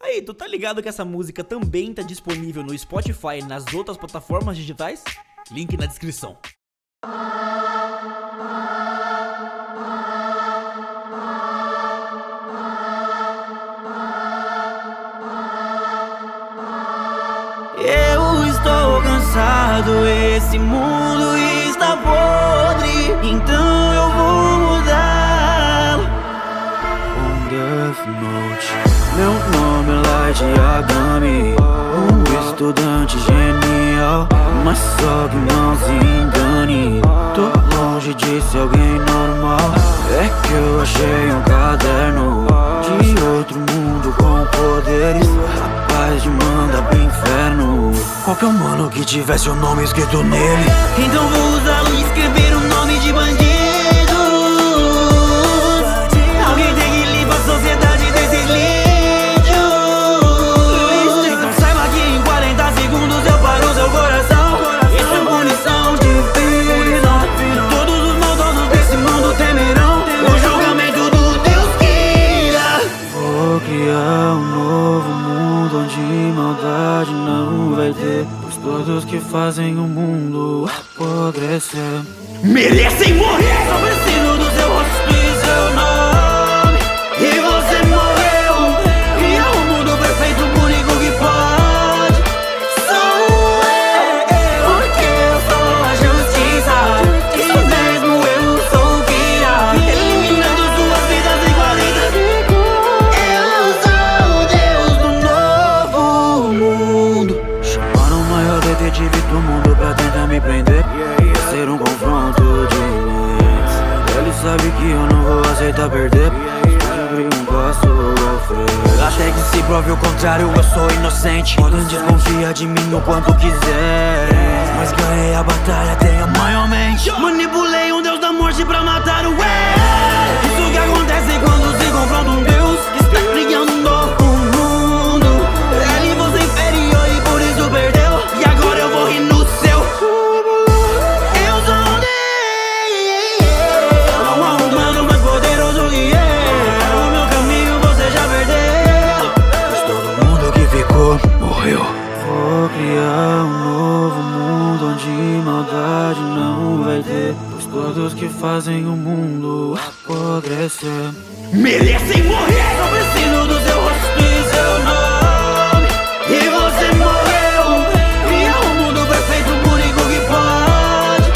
Aí, tu tá ligado que essa música também tá disponível no Spotify e nas outras plataformas digitais? Link na descrição. Eu estou cansado, esse mundo está podre, então eu vou mudar. Death Note. Meu nome é Light Yagami, estudante genial, mas só que não se engane, tô longe de ser alguém normal. É que eu achei um caderno de outro mundo com poderes, capaz de mandar pro inferno qualquer mano que tivesse o nome escrito nele. Então vou usá-lo e escrever o nome de bandido. Alguém tem que limpar a sociedade desses lixos. Então saiba que em 40 segundos eu paro o seu coração. Isso é punição divina. Todos os maldosos desse mundo temerão o julgamento do Deus que irá. Vou criar um novo mundo onde maldade não vai ter, pois todos que fazem o mundo apodrecer merecem morrer. Só preciso do seu rosto e seu nome, e você morreu. Criar um mundo perfeito, o único que pode sou eu, porque eu sou a justiça. Isso mesmo, eu sou o que irá, eliminando suas vidas em 40. Eu sou o Deus do novo mundo. Chamaram o maior detetive do mundo pra tentar me prender. Ia ser um confronto de lentes. Ele sabe que eu não vou aceitar perder. Abri um passo à frente, até que se prove o contrário, eu sou inocente. Podem desconfiar de mim o quanto quiserem, mas ganhei a batalha, tenha maiormente. Manipulei um deus da morte pra matar o eu. Isso que acontece quando se confronta um deus que está criando um novo mundo. Ele você é inferior e por isso perdeu, e agora eu vou rir no seu. Eu sou um Deus, não há humano mais poderoso que eu. O meu caminho você já perdeu, mas todo mundo que ficou morreu. Vou criar um novo mundo onde maldade não vai ter, pois todos que fazem o mundo apodrecer merecem morrer. Só preciso do seu rosto e seu nome, e você morreu. Criar um mundo perfeito, o único que pode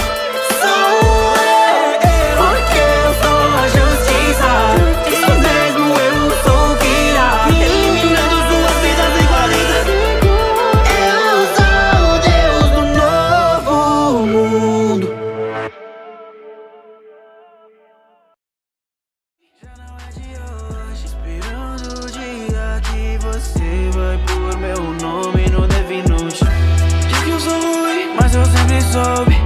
sou eu, porque eu sou a justiça. Isso mesmo, eu sou o que irá, eliminando suas vidas em 40. Eu sou o Deus do novo mundo. Já não é de hoje, esperando o dia que você vai pôr meu nome no Death Note. Diz que eu sou ruim, mas eu sempre soube